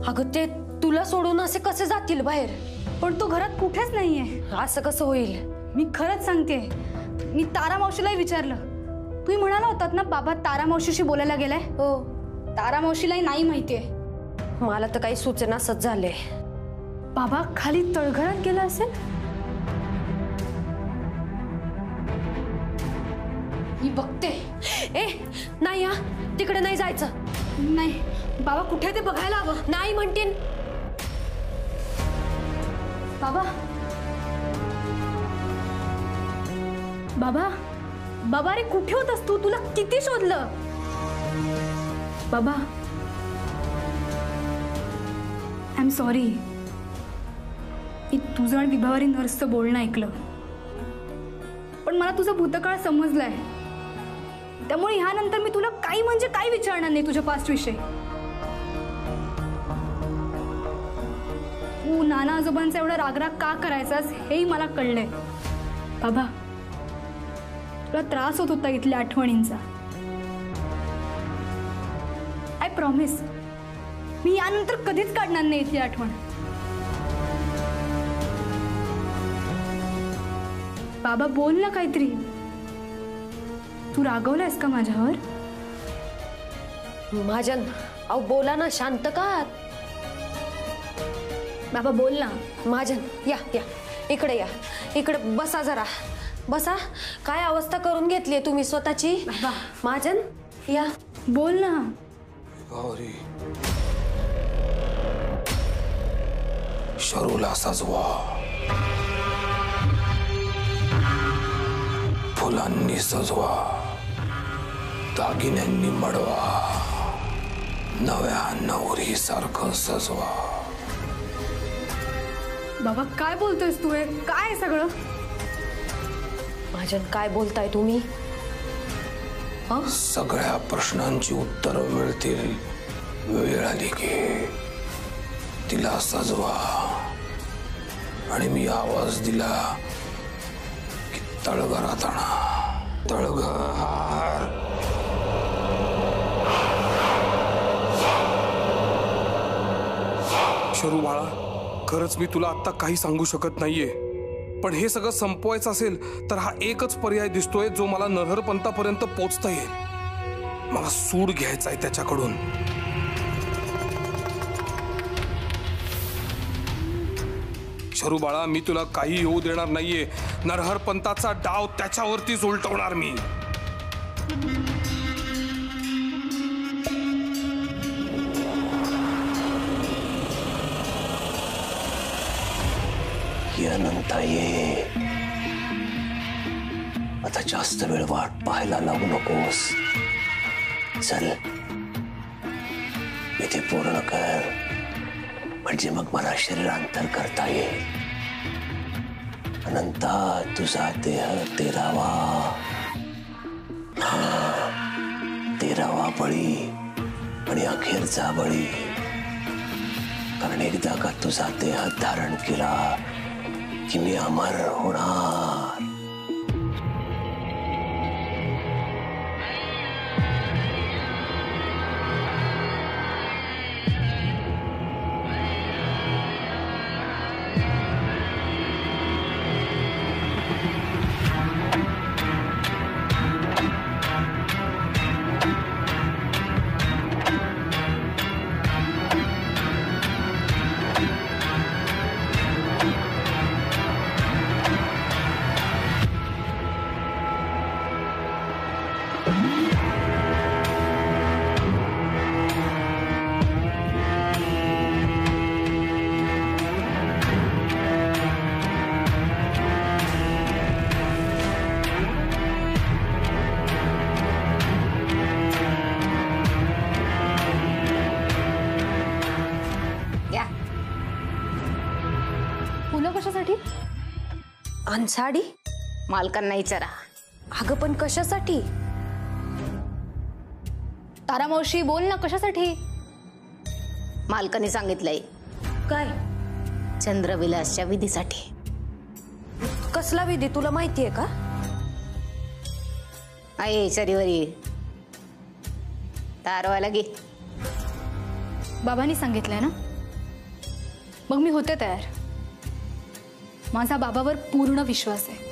अगं ते तुला सोडून असे कसे जातील बाहेर? पण तो घरात कुठेच नाहीये. असं कसं होईल? मी खरंच सांगते, मी तारा मावशीलाही विचारलं. तुम्ही म्हणाला होतात ना बाबा तारा मावशीशी बोलायला गेलाय. हो, तारा मावशीलाही नाही माहितीये. मला तर काही सुचेनासच झाले. बाबा खाली तळघरात गेला असेल. मी बघते. ए नाही, हा तिकडे नाही जायचं. नाही बाबा कुठे ते बघायला हवं. नाही म्हणतीन. बाबा बाबा बाबा रे, कुठे होतास तू? तुला किती शोधलं. बाबा आय एम सॉरी. मी तुझं आणि विभावारी नर्सचं बोलणं ऐकलं, पण मला तुझा भूतकाळ समजलाय. त्यामुळे ह्यानंतर मी तुला काही म्हणजे काही विचारणार नाही तुझ्या पास्ट विषयी. तू नाना आजोबांचा एवढा रागराग का करायचास हेही मला कळलंय. बाबा तुला त्रास होत होता इथल्या आठवणींचा. आय प्रॉमिस मी यानंतर कधीच काढणार नाही इथली आठवण. बाबा बोल ना काहीतरी. तू रागवलायस का माझ्यावर? महाजन अहो बोला ना, शांत का? बाबा बोल ना. महाजन या या इकडे, या इकडे बसा जरा बसा. काय अवस्था करून घेतलीये तुम्ही स्वतःची. महाजन या बोल ना. शरूला सजवा, फुलांनी सजवा, दागिन्यांनी मडवा, नव्या नवरी सारखं सजवा. बाबा काय बोलतोयस तू? काय सगळं? महाजन काय बोलताय तुम्ही? सगळ्या प्रश्नांची उत्तरं मिळतील. वेळ आली की तिला सजवा. आणि मी आवाज दिला की तळघरात आणा. तळघर. शरू बाळा, खरंच मी तुला आता काही सांगू शकत नाहीये, पण हे सगळं संपवायचं असेल तर हा एकच पर्याय दिसतोय जो मला नरहरपंतापर्यंत पोचता येईल. मला सूड घ्यायचा आहे त्याच्याकडून. शरू बाळा, मी तुला काही येऊ देणार नाहीये. नरहरपंताचा डाव त्याच्यावरतीच उलटवणार मी. अनंता ये. आता जास्त वेळ वाट पाहायला लागू नकोस. चल इथे पूर्ण कर, म्हणजे मग मला शरीरांतर करता येईल. अनंता तुझा देह 13वा, 13वा बळी आणि अखेरचा बळी. कारण एकदा का तुझा देह धारण केला कि मी अमर होणार. कशासाठी? साडी मालकांना विचारा. अगं पण कशासाठी? तारा मावशी बोल ना, कशासाठी? मालकाने सांगितलंय. काय? चंद्रविलासच्या विधीसाठी. कसला विधी तुला माहितीये का? आहे शरीवरी तारवायला गे. बाबांनी सांगितलंय ना? मग मी होते तयार. माझा बाबावर पूर्ण विश्वास आहे.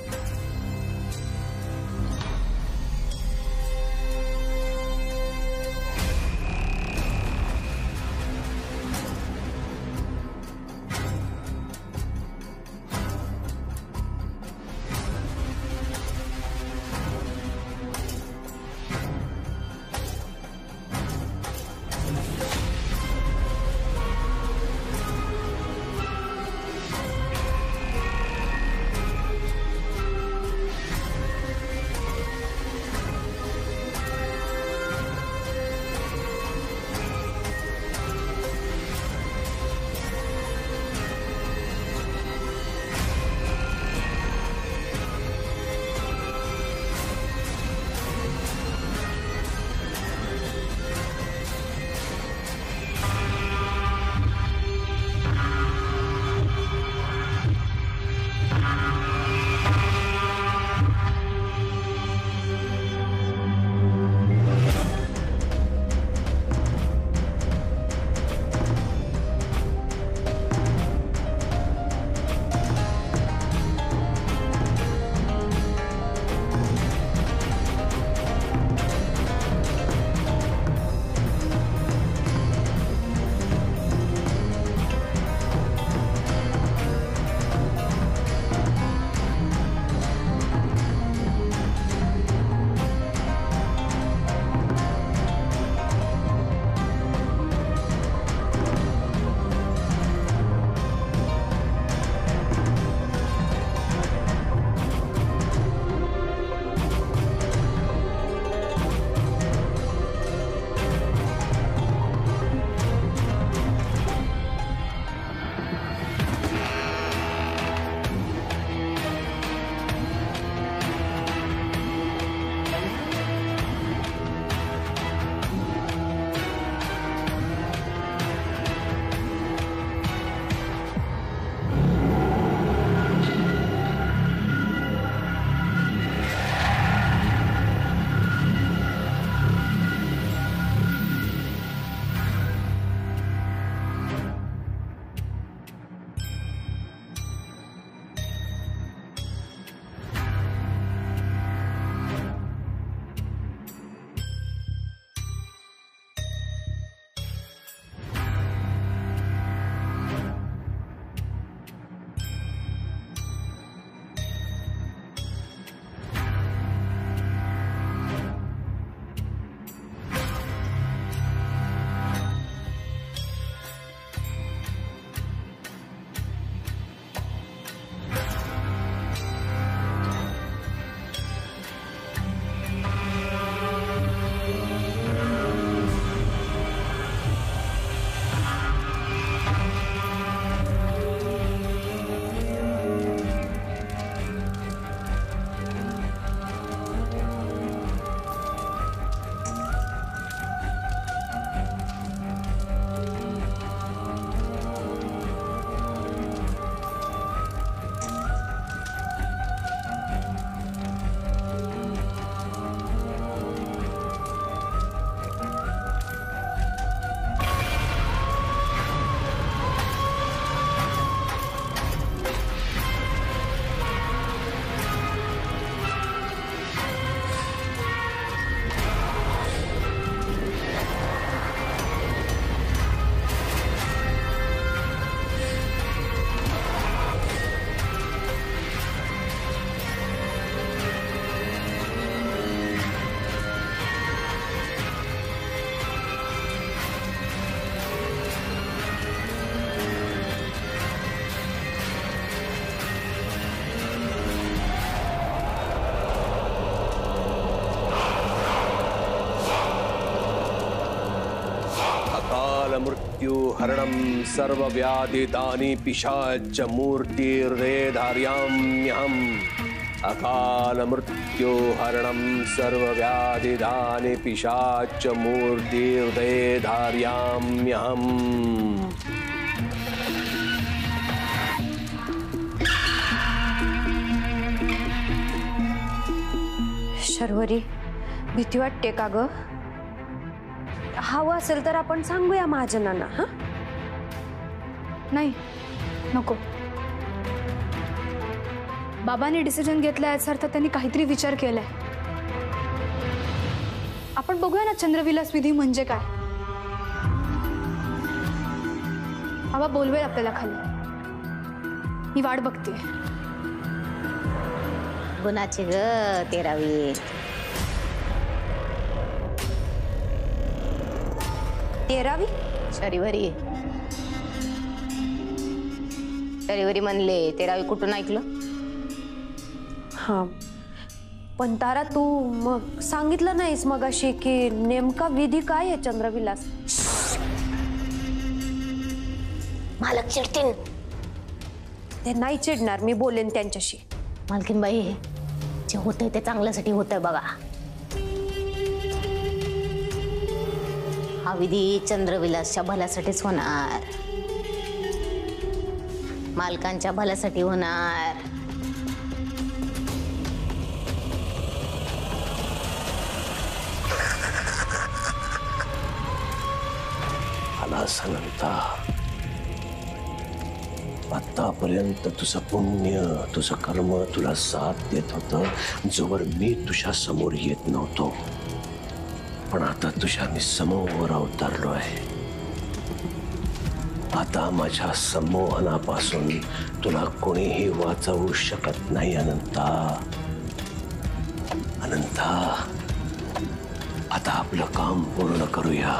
मृत्युहरणं सर्वव्याधिदानि पिशाच मूर्तिर्देधार्याम्यहम् अकाल मृत्युहरणं सर्वव्याधिदानि पिशाच मूर्तिर्देधार्याम्यहम्. शर्वरी, भीती वाटते का ग? हवं असेल तर आपण सांगूया महाजनांना. हा नाही, नको. बाबांनी डिसिजन घेतला याचा अर्थ त्यांनी काहीतरी विचार केलाय. आपण बघूया ना चंद्रविलास विधी म्हणजे काय. बाबा बोलवेल आपल्याला खाली. मी वाट बघते. गुणाची ग 13वी. 13वी? शनिवारी म्हणले 13वी कुठून ऐकलं? हा पण तारा तू मग सांगितलं नाहीस मगाशी की नेमका विधी काय आहे चंद्रविलास? मालक चिडतील. ते नाही चिडणार, मी बोलेन त्यांच्याशी. मालकीनबाई, जे होतंय ते चांगल्यासाठी होतंय बघा. हा विधी चंद्रविलासच्या भल्यासाठीच होणार, मालकांच्या भल्यासाठी होणार. सांगता आतापर्यंत तुझं पुण्य तुझं कर्म तुला साथ देत होतं जोवर मी तुझ्या समोर येत नव्हतो. पण आता तुझ्या मी समोर अवतरलो आहे. आता माझ्या संमोहनापासून तुला कोणीही वाचवू शकत नाही. अनंता, अनंता, आता आपलं काम पूर्ण करूया.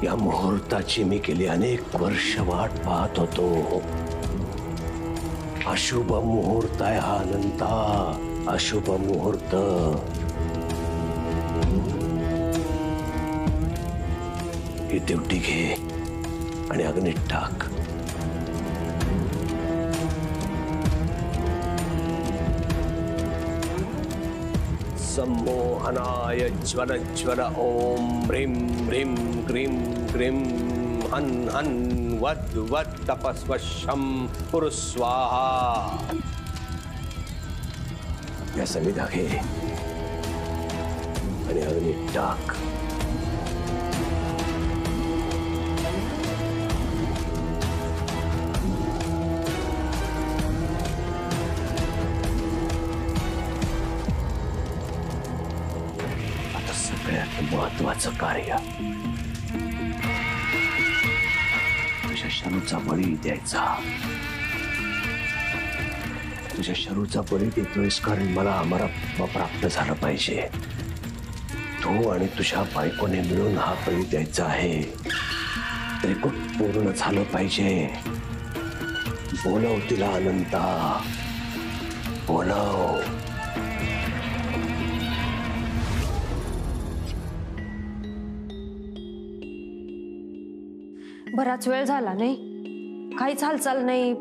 या मुहूर्ताची मी गेली अनेक वर्ष वाट पाहत होतो. अशुभ मुहूर्त आहे हा अनंता, अशुभ मुहूर्त. ही दिवटी घे आणि अग्नीत टाक. सम्मोहनाय ज्वर ज्वर ओम ह्रीं ह्रीं क्रीं क्रीं हन् हन् वद वद तपस्वशं कुरु स्वाहा. या समिधा घे आणि अग्नीत टाक. महत्वाचं कार्य तुझ्या शरूचा बळी द्यायचा. तुझ्या शरूचा बळी देतोयस कारण मला आम्हाला प्राप्त झालं पाहिजे. तू आणि तुझ्या बायकोने मिळून हा बळी द्यायचा आहे. त्रिकूट पूर्ण झालं पाहिजे. बोलव तिला अनंता, बोलव. बराच वेळ झाला नाही, काहीच हालचाल नाही.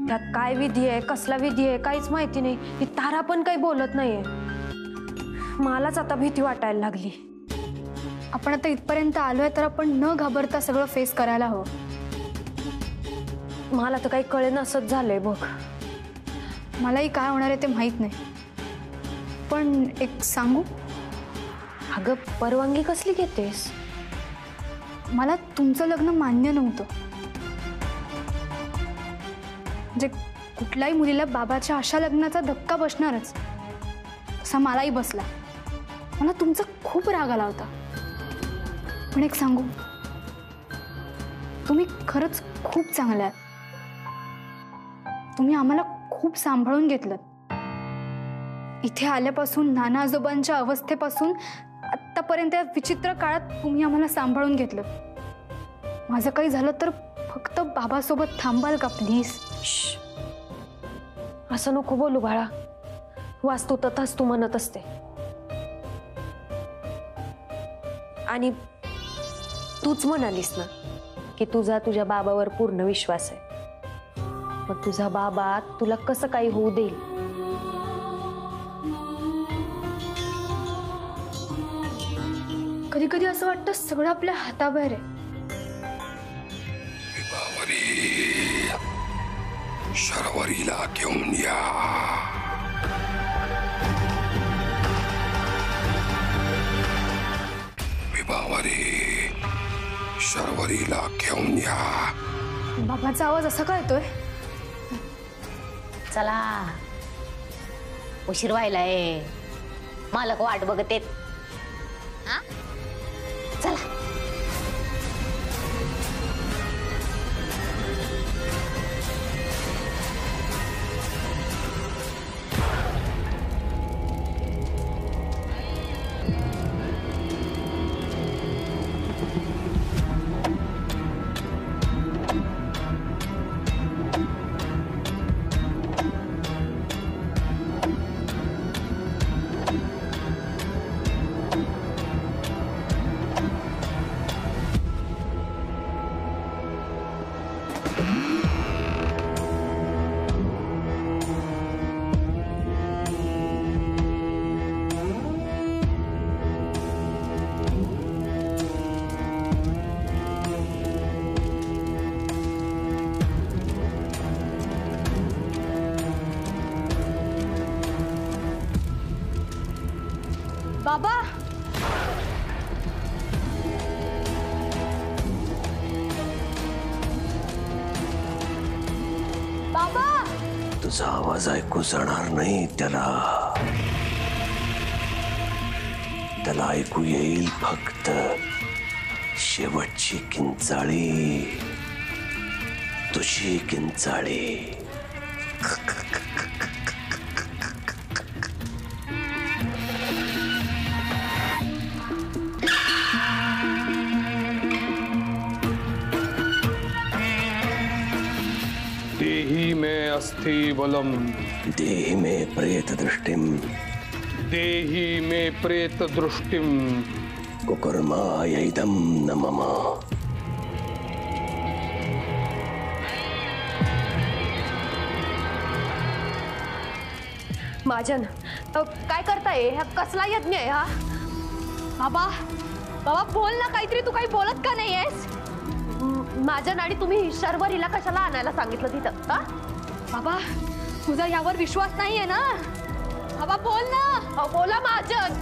त्यात काय विधी आहे, कसला विधी आहे, काहीच माहिती नाही. ही तारा पण काही बोलत नाहीये. मलाच आता भीती वाटायला लागली. आपण आता इथपर्यंत आलोय तर आपण न घाबरता सगळं फेस करायला हवं. मला तर काही कळेन असंच झालंय बघ. मलाही काय होणार आहे ते माहित नाही. पण एक सांगू? अगं परवानगी कसली घेतेस? मला तुमचं लग्न मान्य नव्हतं. म्हणजे कुठल्याही मुलीला बाबाच्या अशा लग्नाचा धक्का बसणारच, तसा मलाही बसला. मला तुमचा खूप राग आला होता. पण एक सांगू, तुम्ही खरंच खूप चांगले आहात. तुम्ही आम्हाला खूप सांभाळून घेतलं. इथे आल्यापासून नाना आजोबांच्या अवस्थेपासून आतापर्यंत या विचित्र काळात तुम्ही आम्हाला सांभाळून घेतलं. माझं काही झालं तर फक्त बाबासोबत थांबाल का प्लीज? असं नको बोलू बाळा. वास्तू तथाच तू म्हणत असते. आणि तूच म्हणालीस ना की तुझ्या बाबावर पूर्ण विश्वास आहे. मग तुझा बाबा तुला कसं काही होऊ देईल? कधी कधी असं वाटतं सगळं आपल्या हाताबाहेर आहे. शर्वरीला घेऊन या. विभावरी शर्वरीला घेऊन या. बाबाचा आवाज असा का येतोय? चला, उशीर व्हायलाय. मालक वाट बघत आहेत. हा? चला. बाबा, बाबा, तुझा आवाज ऐकू जाणार नाही त्याला. त्याला ऐकू येईल फक्त शेवटची किंचाळी, तुझी किंचाळी. देहि में अस्थि बलम, देहि में प्रेत दृष्टिम, देहि में प्रेत दृष्टिम, कुकर्माय इदं न मम. महाजन, काय करताय? हा कसला यज्ञ आहे हा? बाबा, बाबा बोल ना काहीतरी. तू काही बोलत का नाही आहेस? महाजन, आणि तुम्ही शर्वरीला कशाला आणायला सांगितलं तिथं? हा? बाबा, तुझा यावर विश्वास नाहीये ना? बाबा बोल ना. अहो, बोला महाजन.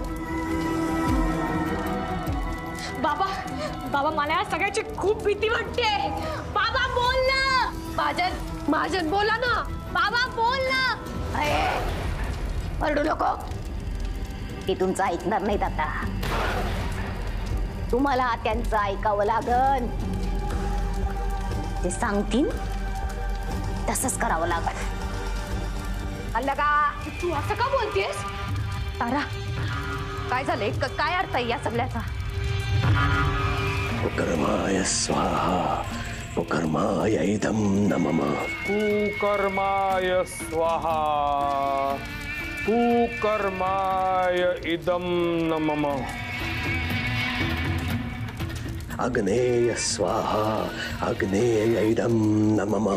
बाबा, बाबा मला या सगळ्याची खूप भीती वाटते. बाबा बोल ना. महाजन, महाजन बोला ना. बाबा बोल ना. ओरडू नको. ते तुमचं ऐकणार नाहीत आता. तुम्हाला त्यांचं ऐकावं लागन. ते सांगतील तसंच करावं लागल. अल्लगा, तू असं का बोलतेस? तारा, काय झालंय? काय अर्थ आहे या सगळ्याचा? कुकर्माय स्वाहा, कुकर्माय इदं न मम. कुकर्माय स्वाहा, कुकर्माय इदं न मम. अग्नेय स्वाहा, अग्नेय इदं न मम.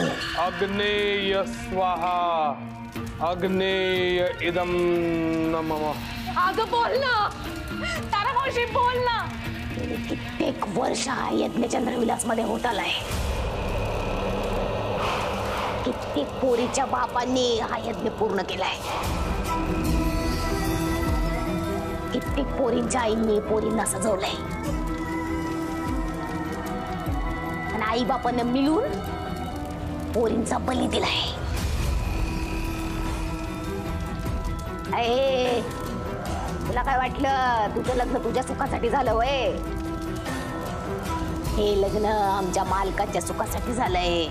अग्नेय स्वाहा, अग्नेय इदं न मम. अगं बोल ना. तारा मावशी बोल ना. कित्येक वर्ष हा यज्ञ चंद्रविलास मध्ये होत आलाय. कित्येक पोरीच्या बापांनी हा यज्ञ पूर्ण केलाय. कित्येक पोरींच्या आईंनी पोरींना सजवलंय. आणि आई बापांना मिळून पोरींचा बली दिलाय. अरे, तुला काय वाटलं? तुझं लग्न तुझ्या सुखासाठी झालं वय? हे लग्न आमच्या मालकाच्या सुखासाठी झालंय.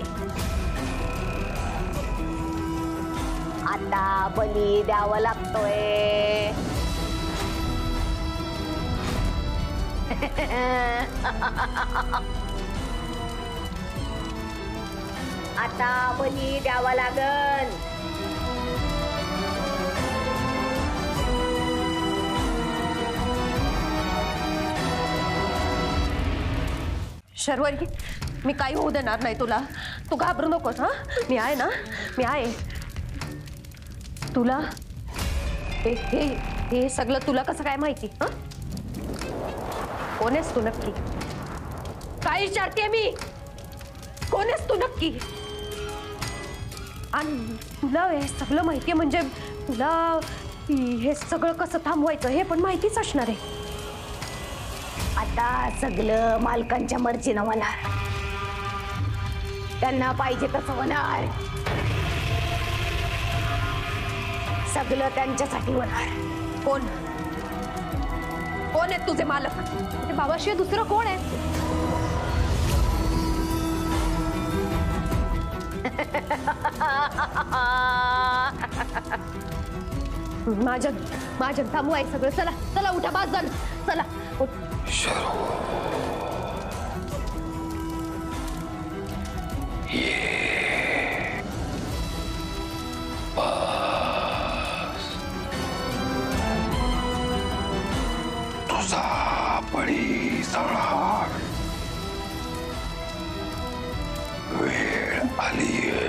आता बली द्यावा लागतोय. आता बली द्यावा लागन. शर्वरी, मी काही होऊ देणार नाही तुला. तू घाबरू नकोस. हा, मी आहे ना, मी आहे. तुला हे हे हे सगळं तुला कसं काय माहिती? हा, कोण आहेस तू नक्की? काय विचारते मी? कोण आहेस तू नक्की? आणि तुला हे सगळं माहिती म्हणजे तुला हे सगळं कसं थांबवायचं हे पण माहितीच असणार आहे. आता सगळं मालकांच्या मर्जीनं होणार. त्यांना पाहिजे तसं होणार. सगळं त्यांच्यासाठी होणार. कोण कोण आहेत तुझे मालक? ते बाबाशिवाय दुसरं कोण आहे? माझ्या थांबू आहे सगळं. चला चला उठा, बाज झालं. चला उठ. तुझा बळी जाणार वेळ आलीये.